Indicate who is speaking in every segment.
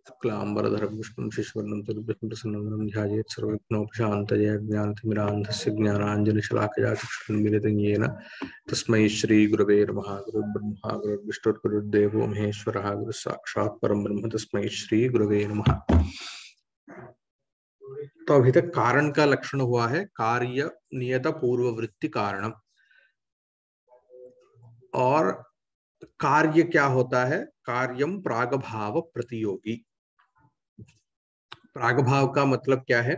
Speaker 1: शुक्लांबरधरं विष्णुं शशिवर्णं चतुर्भुजं प्रसन्नं ध्यायेत् सर्वविघ्नोपशान्तये ज्ञानतिमिरान्धस्य ज्ञानाञ्जनशलाकया चक्षुरुन्मीलितं येन तस्मै श्रीगुरवे नमः। गुरुर्ब्रह्मा गुरुर्विष्णुर्गुरुर्देवो महेश्वरः गुरुसाक्षात् परं ब्रह्म तस्मै श्रीगुरवे नमः। तो अभी तक कारण का लक्षण हुआ है कार्य नियत पूर्ववृत्ति कारणम। और कार्य क्या होता है? कार्यम प्रागभाव प्रतियोगी। प्रागभाव का मतलब क्या है?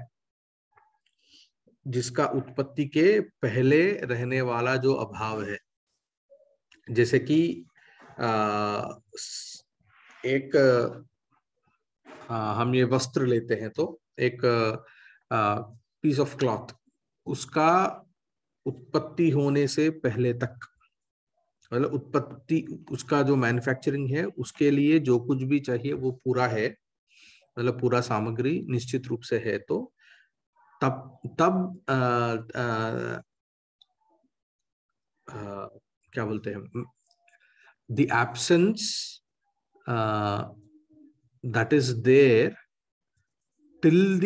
Speaker 1: जिसका उत्पत्ति के पहले रहने वाला जो अभाव है। जैसे कि एक हम ये वस्त्र लेते हैं तो एक पीस ऑफ क्लॉथ, उसका उत्पत्ति होने से पहले तक, मतलब उत्पत्ति उसका जो मैन्युफैक्चरिंग है उसके लिए जो कुछ भी चाहिए वो पूरा है, मतलब पूरा सामग्री निश्चित रूप से है, तो तब क्या बोलते हैं, the absence that is there till the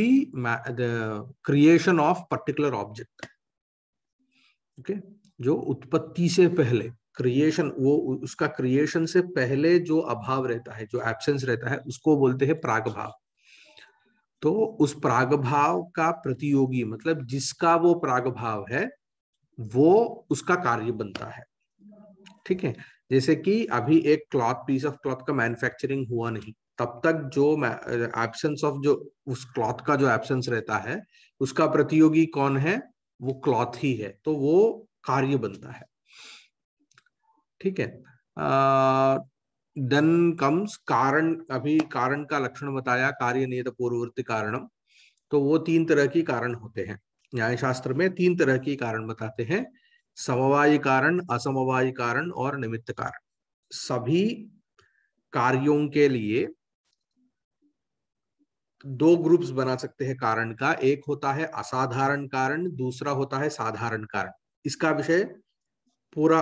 Speaker 1: creation of particular object. Okay, जो उत्पत्ति से पहले क्रिएशन, वो उसका क्रिएशन से पहले जो अभाव रहता है, जो एब्सेंस रहता है, उसको बोलते हैं प्रागभाव। तो उस प्रागभाव का प्रतियोगी मतलब जिसका वो प्रागभाव है वो उसका कार्य बनता है। ठीक है, जैसे कि अभी एक क्लॉथ, पीस ऑफ क्लॉथ का मैन्युफैक्चरिंग हुआ नहीं, तब तक जो एब्सेंस ऑफ जो उस क्लॉथ का जो एब्सेंस रहता है उसका प्रतियोगी कौन है? वो क्लॉथ ही है, तो वो कार्य बनता है। ठीक है, देन कम्स कारण। अभी कारण का लक्षण बताया, कार्य नियत पूर्ववर्ती कारणम। तो वो तीन तरह की कारण होते हैं। न्याय शास्त्र में तीन तरह की कारण बताते हैं: समवायी कारण, असमवायी कारण और निमित्त कारण। सभी कार्यों के लिए दो ग्रुप्स बना सकते हैं कारण का। एक होता है असाधारण कारण, दूसरा होता है साधारण कारण। इसका विषय पूरा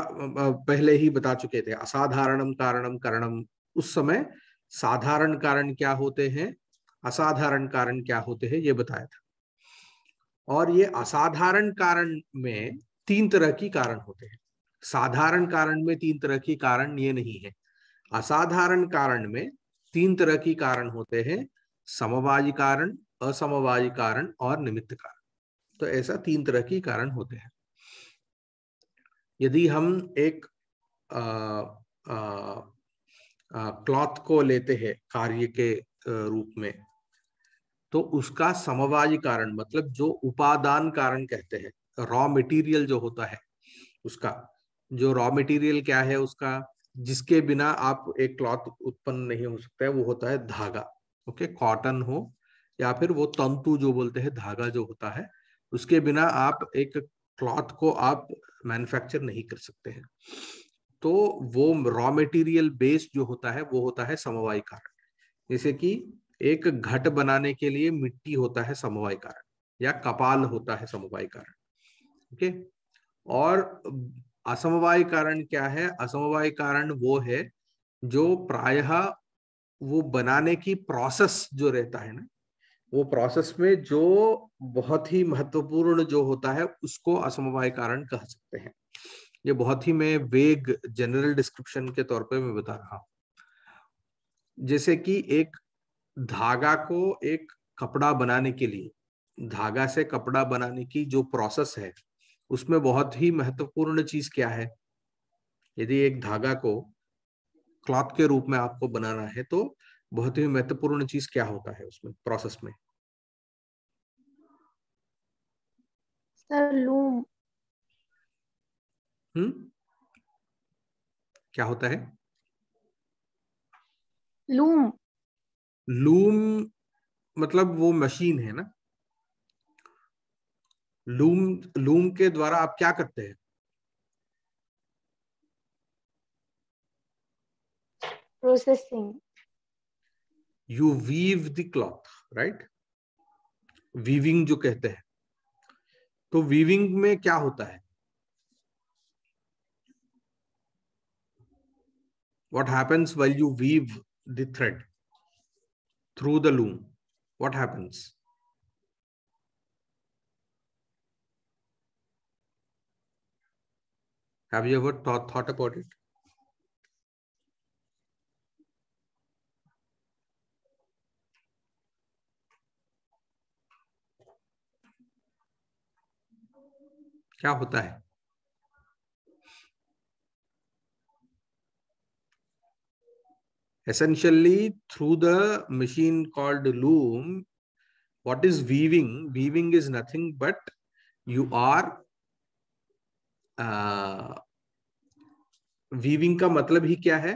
Speaker 1: पहले ही बता चुके थे। असाधारणम कारणम करणम, उस समय साधारण कारण क्या होते हैं, असाधारण कारण क्या होते हैं, ये बताया था। और ये असाधारण कारण में तीन तरह की कारण होते हैं। साधारण कारण में तीन तरह की कारण ये नहीं है। असाधारण कारण में तीन तरह की कारण होते हैं: समवायी कारण, असमवायी कारण और निमित्त कारण। तो ऐसा तीन तरह की कारण होते हैं। यदि हम एक क्लॉथ को लेते हैं कार्य के रूप में, तो उसका समवायी कारण मतलब जो उपादान कारण कहते हैं, रॉ मटेरियल जो होता है उसका, जो रॉ मटेरियल क्या है उसका, जिसके बिना आप एक क्लॉथ उत्पन्न नहीं हो सकता है, वो होता है धागा। ओके, कॉटन हो या फिर वो तंतु जो बोलते हैं, धागा जो होता है, उसके बिना आप एक क्लॉथ को आप मैन्युफैक्चर नहीं कर सकते हैं। तो वो रॉ मटेरियल बेस जो होता है वो होता है समवायी कारण। जैसे कि एक घट बनाने के लिए मिट्टी होता है समवायी कारण, या कपाल होता है समवायी कारण। ओके, और असमवायी कारण क्या है? असमवायी कारण वो है जो प्रायः वो बनाने की प्रोसेस जो रहता है ना, वो प्रोसेस में जो बहुत ही महत्वपूर्ण जो होता है उसको असमवाय कारण कह सकते हैं। ये बहुत ही मैं वेग जनरल डिस्क्रिप्शन के तौर पे मैं बता रहा हूं। जैसे कि एक धागा को एक कपड़ा बनाने के लिए, धागा से कपड़ा बनाने की जो प्रोसेस है उसमें बहुत ही महत्वपूर्ण चीज क्या है? यदि एक धागा को क्लॉथ के रूप में आपको बनाना है तो बहुत ही महत्वपूर्ण चीज क्या होता है उसमें प्रोसेस में?
Speaker 2: Sir loom.
Speaker 1: क्या होता है?
Speaker 2: लूम।
Speaker 1: लूम मतलब वो मशीन है ना। लूम, लूम के द्वारा आप क्या करते हैं?
Speaker 2: Processing.
Speaker 1: You weave the cloth, right? Weaving जो कहते हैं। तो वीविंग में क्या होता है? What happens while you weave the thread? through the loom, what happens? Have you ever thought about it? क्या होता है? Essentially, through the machine called loom, what is weaving? Weaving is nothing but you are weaving का मतलब ही क्या है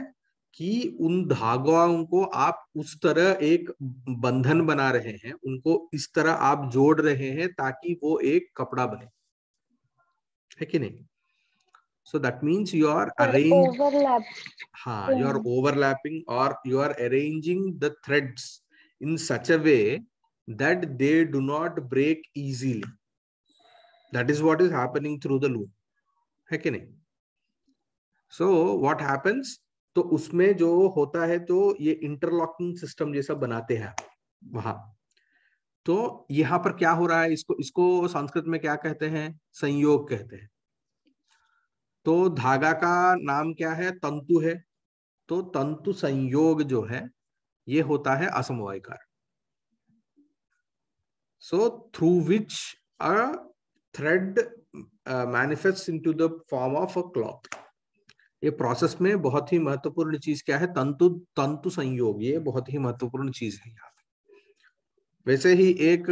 Speaker 1: कि उन धागों को आप उस तरह एक बंधन बना रहे हैं, उनको इस तरह आप जोड़ रहे हैं ताकि वो एक कपड़ा बने, है कि नहीं? So that means you are
Speaker 2: overlap.
Speaker 1: हाँ, you are overlapping or you are arranging the threads in such a way that they do not break easily. That is what is happening through the loom, है कि नहीं? So what happens, तो उसमें जो होता है तो ये इंटरलॉकिंग सिस्टम जैसा बनाते हैं वहां। तो यहाँ पर क्या हो रहा है, इसको इसको संस्कृत में क्या कहते हैं? संयोग कहते हैं। तो धागा का नाम क्या है? तंतु है। तो तंतु संयोग जो है ये होता है असमवाय कारण। So through which a thread manifests into the form of a cloth. ये प्रोसेस में बहुत ही महत्वपूर्ण चीज क्या है? तंतु तंतु संयोग, ये बहुत ही महत्वपूर्ण चीज है यहाँ पे। वैसे ही एक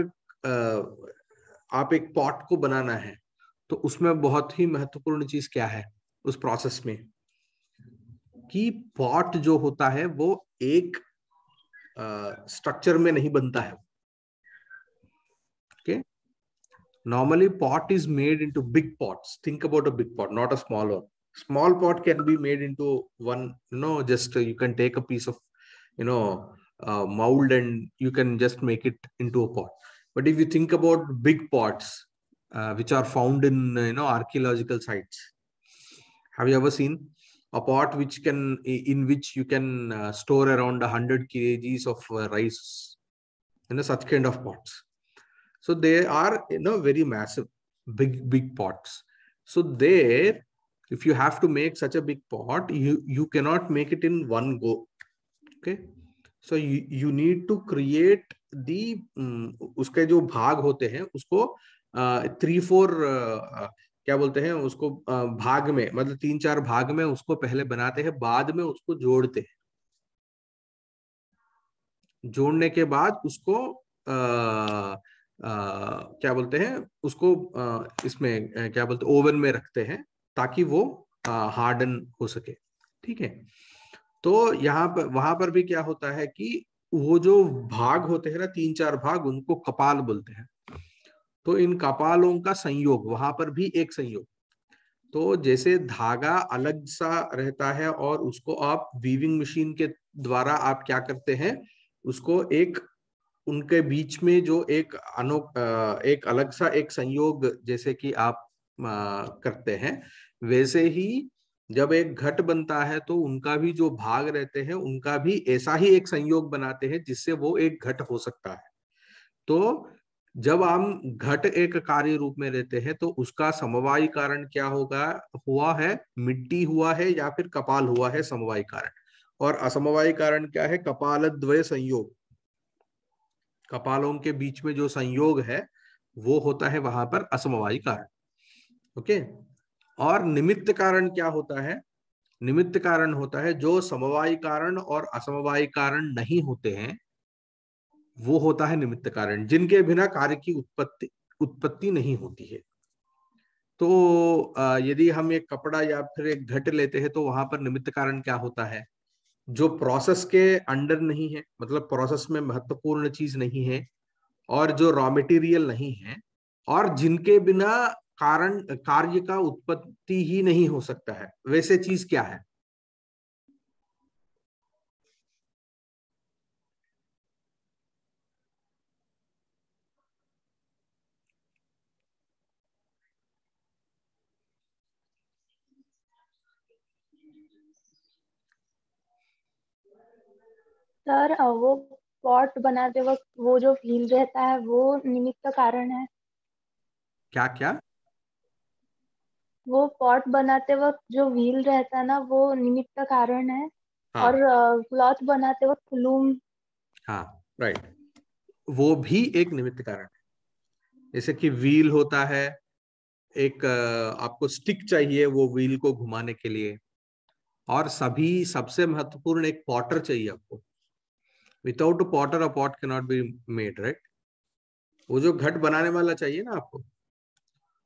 Speaker 1: आप एक पॉट को बनाना है तो उसमें बहुत ही महत्वपूर्ण चीज क्या है उस प्रोसेस में, कि पॉट जो होता है वो एक स्ट्रक्चर में नहीं बनता है। Okay, normally pot is made into big pots. Think about a big pot, not a small one. Small pot can be made into one, just you can take a piece of mold and you can just make it into a pot. But if you think about big pots which are found in archaeological sites, have you ever seen a pot which can in which you can store around 100 kgs of rice, such kind of pots? So they are very massive, big pots. So there, if you have to make such a big pot, you cannot make it in one go. Okay, so you need to create the उसके जो भाग होते हैं उसको 3-4 क्या बोलते हैं उसको, भाग में, मतलब 3-4 भाग में उसको पहले बनाते हैं, बाद में उसको जोड़ते हैं। जोड़ने के बाद उसको क्या बोलते हैं उसको, इसमें क्या बोलते हैं, ओवन में रखते हैं ताकि वो हार्डन हो सके। ठीक है, तो यहाँ पर वहां पर भी क्या होता है कि वो जो भाग होते हैं ना, 3-4 भाग, उनको कपाल बोलते हैं। तो इन कपालों का संयोग, वहां पर भी एक संयोग। तो जैसे धागा अलग सा रहता है और उसको आप वीविंग मशीन के द्वारा आप क्या करते हैं, उसको एक उनके बीच में जो एक अलग सा एक संयोग जैसे कि आप करते हैं, वैसे ही जब एक घट बनता है तो उनका भी जो भाग रहते हैं उनका भी ऐसा ही एक संयोग बनाते हैं जिससे वो एक घट हो सकता है। तो जब हम घट एक कार्य रूप में रहते हैं तो उसका समवायी कारण क्या होगा, हुआ है मिट्टी हुआ है या फिर कपाल हुआ है समवायी कारण। और असमवायी कारण क्या है? कपाल द्वय संयोग, कपालों के बीच में जो संयोग है वो होता है वहां पर असमवायी कारण। ओके, और निमित्त कारण क्या होता है? निमित्त कारण होता है जो समवायी कारण और असमवायी कारण नहीं होते हैं, वो होता है निमित्त कारण, जिनके बिना कार्य की उत्पत्ति नहीं होती है। तो यदि हम एक कपड़ा या फिर एक घट लेते हैं तो वहां पर निमित्त कारण क्या होता है? जो प्रोसेस के अंडर नहीं है, मतलब प्रोसेस में महत्वपूर्ण चीज नहीं है, और जो रॉ मटेरियल नहीं है, और जिनके बिना कार्य का उत्पत्ति ही नहीं हो सकता है, वैसे चीज क्या है?
Speaker 2: सर वो पॉट बनाते वक्त वो जो व्हील रहता है वो निमित्त कारण है।
Speaker 1: क्या क्या?
Speaker 2: वो पॉट बनाते वक्त जो व्हील रहता है ना वो निमित्त कारण है। और
Speaker 1: हाँ
Speaker 2: क्लॉथ बनाते वक्त लूम।
Speaker 1: हाँ, राइट, वो भी एक निमित्त कारण है। जैसे कि व्हील होता है, एक आपको स्टिक चाहिए वो व्हील को घुमाने के लिए, और सभी सबसे महत्वपूर्ण एक पॉटर चाहिए आपको। Without a potter a pot can not be made, right. वो जो घट बनाने वाला चाहिए ना आपको,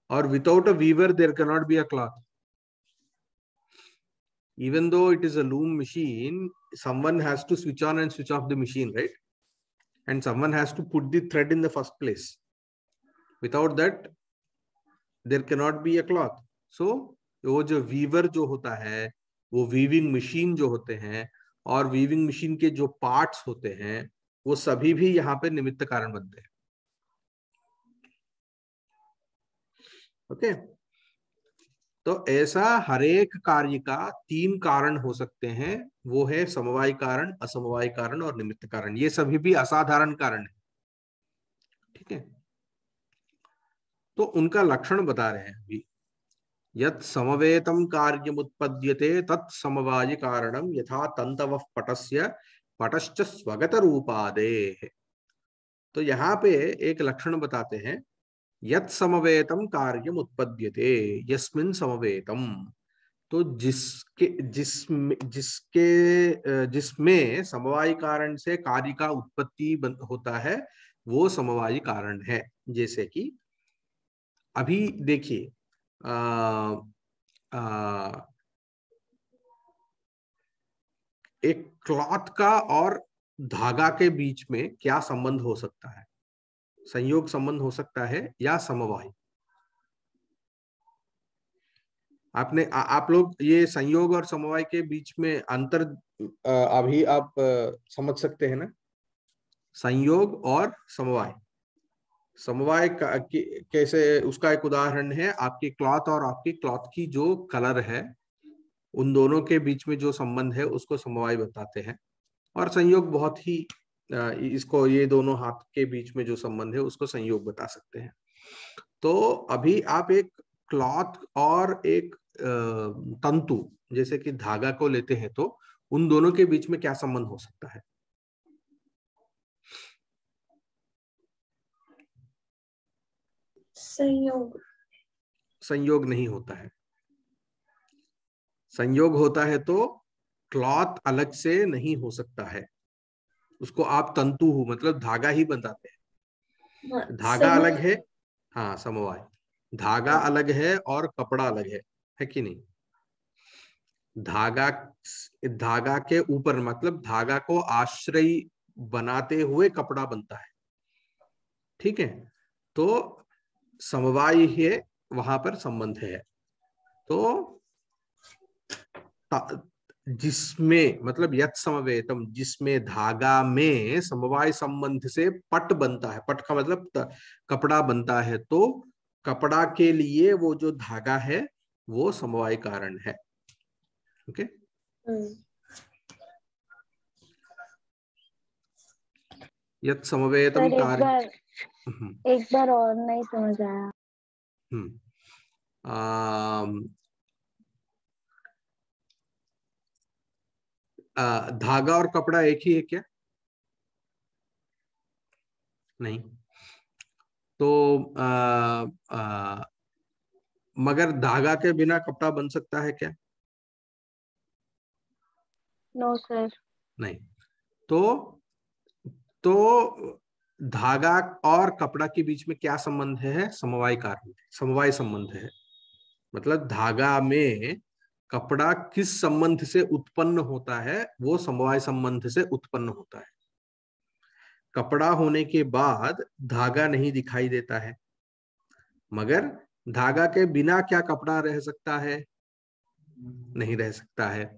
Speaker 1: और without a weaver there can not be a cloth. Even though it is a loom machine, someone has to switch on and switch off the machine, right? And someone has to put the thread in the first place. Without that, there cannot be a cloth. So वो जो Weaver जो होता है, वो weaving machine जो होते हैं, और वीविंग मशीन के जो पार्ट्स होते हैं, वो सभी भी यहाँ पे निमित्त कारण बनते हैं। ओके, तो ऐसा हरेक कार्य का 3 कारण हो सकते हैं, वो है समवाय कारण, असमवाय कारण और निमित्त कारण। ये सभी भी असाधारण कारण है, ठीक है। तो उनका लक्षण बता रहे हैं अभी। यत् समवेतम कार्यमुत्पद्यते तत् समवायि कारणम यथा तंतवः पटस्य पटश्च स्वगत रूपादेः। तो यहाँ पे एक लक्षण बताते हैं, यत् समवेतम कार्यम उत्पद्यते, यस्मिन् समवेतम। तो जिसमें समवायी कारण से कार्य का उत्पत्ति होता है, वो समवायी कारण है। जैसे कि अभी देखिए, एक क्लॉथ का और धागा के बीच में क्या संबंध हो सकता है? संयोग संबंध हो सकता है या समवाय? आप लोग ये संयोग और समवाय के बीच में अंतर अभी आप समझ सकते हैं ना? संयोग और समवाय। समवाय कैसे, उसका एक उदाहरण है आपकी क्लॉथ और आपकी क्लॉथ की जो कलर है, उन दोनों के बीच में जो संबंध है उसको समवाय बताते हैं। और संयोग बहुत ही इसको, ये दोनों हाथ के बीच में जो संबंध है उसको संयोग बता सकते हैं। तो अभी आप एक क्लॉथ और एक तंतु जैसे कि धागा को लेते हैं, तो उन दोनों के बीच में क्या संबंध हो सकता है?
Speaker 2: संयोग।
Speaker 1: संयोग नहीं होता है। संयोग होता है तो क्लॉथ अलग से नहीं हो सकता है, उसको आप तंतु हो मतलब धागा ही बताते हैं। धागा अलग है, हाँ समवाय। धागा अलग है और कपड़ा अलग है कि नहीं? धागा धागा के ऊपर मतलब धागा को आश्रय बनाते हुए कपड़ा बनता है, ठीक है। तो समवाय है, वहां पर संबंध है। तो जिसमें मतलब यत् समवेतम, जिसमें धागा में समवाय संबंध से पट बनता है, पट का मतलब कपड़ा बनता है, तो कपड़ा के लिए वो जो धागा है वो समवाय कारण है। ओके, यत् समवेतम
Speaker 2: सर
Speaker 1: कार्य।
Speaker 2: एक बार और नहीं समझ आया।
Speaker 1: धागा और कपड़ा एक ही है क्या? नहीं। तो मगर धागा के बिना कपड़ा बन सकता है क्या?
Speaker 2: No sir.
Speaker 1: नहीं। तो धागा और कपड़ा के बीच में क्या संबंध है? समवाय कारण, समवाय संबंध है। मतलब धागा में कपड़ा किस संबंध से उत्पन्न होता है? वो समवाय संबंध से उत्पन्न होता है। कपड़ा होने के बाद धागा नहीं दिखाई देता है, मगर धागा के बिना क्या कपड़ा रह सकता है? नहीं रह सकता है।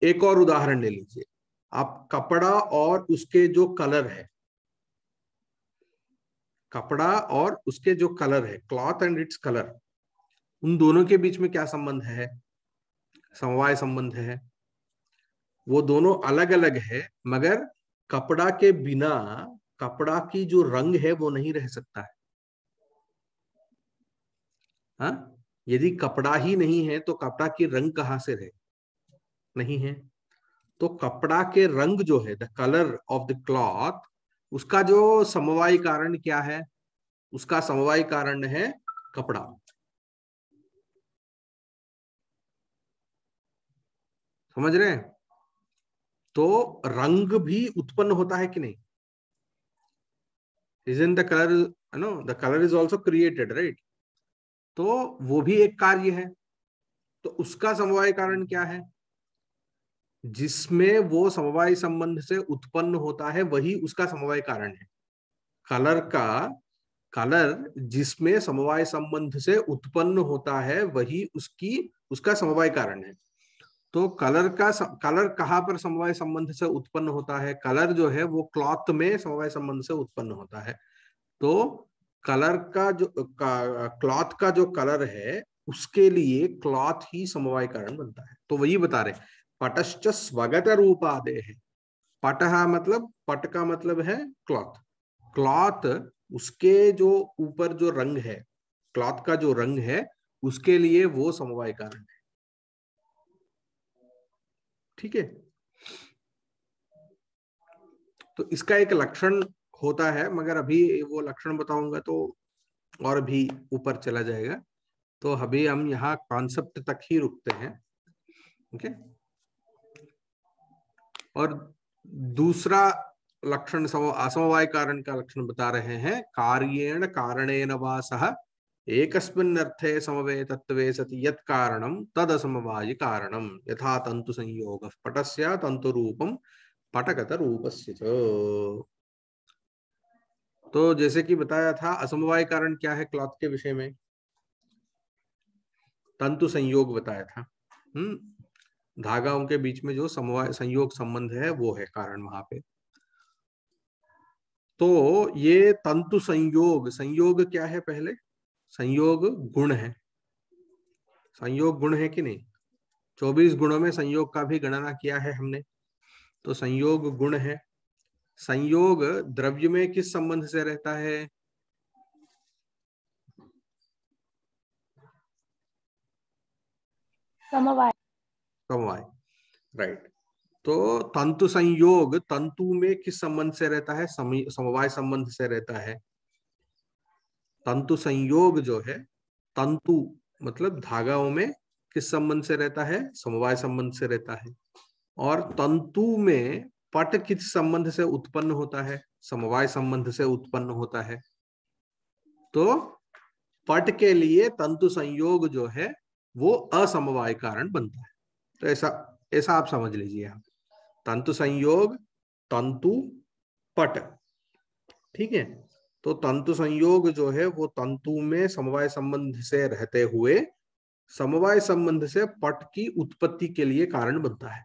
Speaker 1: एक और उदाहरण ले लीजिए, आप कपड़ा और उसके जो कलर है, कपड़ा और उसके जो कलर है, क्लॉथ एंड इट्स कलर, उन दोनों के बीच में क्या संबंध है? समवाय संबंध है। वो दोनों अलग अलग है, मगर कपड़ा के बिना कपड़ा की जो रंग है वो नहीं रह सकता है। हाँ, यदि कपड़ा ही नहीं है तो कपड़ा की रंग कहाँ से रहे? नहीं है। तो कपड़ा के रंग जो है, the colour of the cloth, उसका जो समवायी कारण क्या है? उसका समवायी कारण है कपड़ा। समझ रहे हैं? तो रंग भी उत्पन्न होता है कि नहीं? Isn't the color, no, the color is also created, right? तो वो भी एक कार्य है। तो उसका समवाय कारण क्या है? जिसमें वो समवाय संबंध से उत्पन्न होता है वही उसका समवाय कारण है। कलर जिसमें समवाय संबंध से उत्पन्न होता है वही उसका समवाय कारण है। तो कलर कहाँ पर समवाय संबंध से उत्पन्न होता है? कलर जो है वो क्लॉथ में समवाय संबंध से उत्पन्न होता है। तो क्लॉथ का जो कलर है उसके लिए क्लॉथ ही समवाय कारण बनता है। तो वही बता रहे, पटश्च स्वगत रूपादे है। पटहा मतलब, पट का मतलब है क्लॉथ। क्लॉथ, उसके जो ऊपर जो रंग है, क्लॉथ का जो रंग है, उसके लिए वो समवाय कारण है। ठीक है। तो इसका एक लक्षण होता है, मगर अभी वो लक्षण बताऊंगा तो और भी ऊपर चला जाएगा। तो अभी हम यहाँ कॉन्सेप्ट तक ही रुकते हैं। ओके। और दूसरा लक्षण असमवाय कारण का लक्षण बता रहे हैं। कार्येण कारणेन वा सह एकस्मिन् अर्थे समवेतत्वे सति यत् कारणं तद असमवायि कारणं यथा तंतु संयोगः पटस्य तंतु रूपम पटगत रूपस्य च। तो जैसे कि बताया था, असमवाय कारण क्या है क्लॉथ के विषय में? तंतु संयोग बताया था। धागाओं के बीच में जो समवाय संयोग संबंध है वो है कारण वहां पे। तो ये तंतु संयोग, संयोग क्या है? पहले संयोग गुण है। संयोग गुण है कि नहीं? 24 गुणों में संयोग का भी गणना किया है हमने। तो संयोग गुण है। संयोग द्रव्य में किस संबंध से रहता है?
Speaker 2: समवाय।
Speaker 1: समवाय, राइट। तो तंतु संयोग तंतु में किस संबंध से रहता है? समवाय संबंध से रहता है। तंतु संयोग जो है, तंतु मतलब धागाओं में किस संबंध से रहता है? समवाय संबंध से रहता है। और तंतु में पट किस संबंध से उत्पन्न होता है? समवाय संबंध से उत्पन्न होता है। तो पट के लिए तंतु संयोग जो है वो असमवाय कारण बनता है। तो ऐसा ऐसा आप समझ लीजिए। आप तंतु संयोग, तंतु, पट। ठीक है। तो तंतु संयोग जो है वो तंतु में समवाय संबंध से रहते हुए समवाय संबंध से पट की उत्पत्ति के लिए कारण बनता है।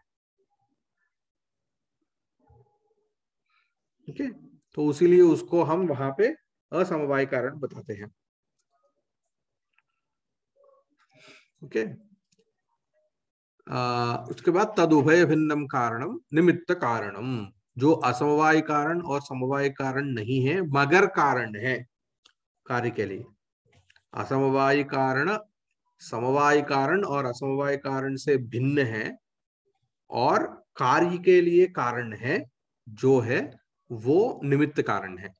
Speaker 1: ठीक है। तो उसीलिए उसको हम वहां पे असमवाय कारण बताते हैं। ओके। उसके बाद तदुभय भिन्नम कारणम निमित्त कारणम, जो असमवाय कारण और समवाय कारण नहीं है मगर कारण है कार्य के लिए। असमवाय कारण समवाय कारण और असमवाय कारण से भिन्न है और कार्य के लिए कारण है, जो है वो निमित्त कारण है।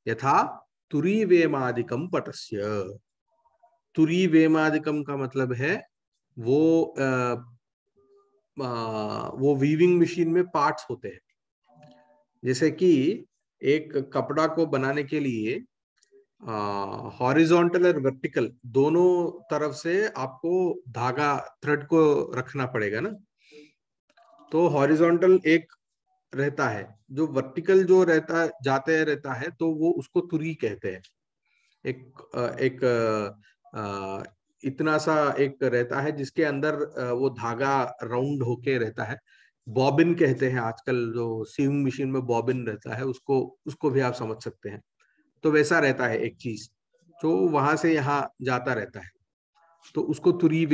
Speaker 1: यथा तुरी वेमादिकम पटस्य। तुरी वेमादिकम का मतलब है वो वो वीविंग मशीन में पार्ट्स होते हैं। जैसे कि एक कपड़ा को बनाने के लिए हॉरिजॉन्टल और वर्टिकल दोनों तरफ से आपको धागा थ्रेड को रखना पड़ेगा ना। तो हॉरिजॉन्टल एक रहता है, जो वर्टिकल जो रहता है तो वो उसको तुरी कहते हैं। एक इतना सा एक रहता है जिसके अंदर वो धागा राउंड होके रहता है। बॉबिन कहते हैं आजकल, जो सीविंग मशीन में बॉबिन रहता है उसको उसको भी आप समझ सकते हैं। तो वैसा रहता है एक चीज जो वहां से यहाँ जाता रहता है। तो उसको तुरी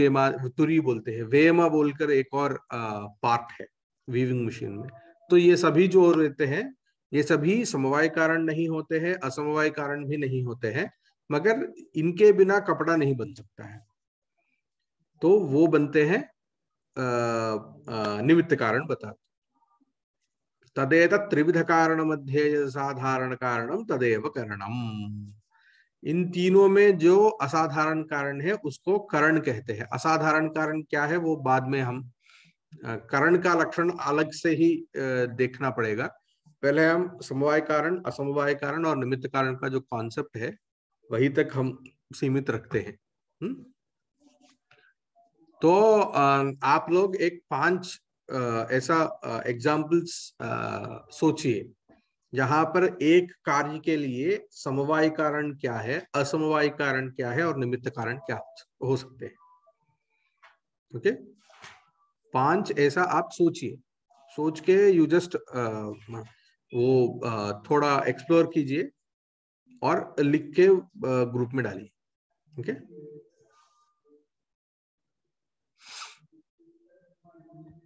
Speaker 1: बोलते हैं। वेमा बोलकर एक और पार्ट है, वीविंग मशीन में। तो ये सभी जो रहते हैं ये सभी समवाय कारण नहीं होते हैं, असमवाय कारण भी नहीं होते हैं, मगर इनके बिना कपड़ा नहीं बन सकता है, तो वो बनते हैं निमित्त कारण बता। तदेतत् त्रिविध कारण मध्य साधारण कारणम तदेव करणम। इन तीनों में जो असाधारण कारण है उसको करण कहते हैं। असाधारण कारण क्या है वो बाद में हम करण का लक्षण अलग से ही देखना पड़ेगा। पहले हम समवाय कारण, असमवाय कारण और निमित्त कारण का जो कॉन्सेप्ट है वही तक हम सीमित रखते हैं। तो आप लोग एक 5 ऐसा एग्जाम्पल्स सोचिए जहां पर एक कार्य के लिए समवाय कारण क्या है, असमवाय कारण क्या है और निमित्त कारण क्या हो सकते हैं। ओके, 5 ऐसा आप सोचिए, सोच के यू जस्ट वो थोड़ा एक्सप्लोर कीजिए और लिख के ग्रुप में डालिए। ओके।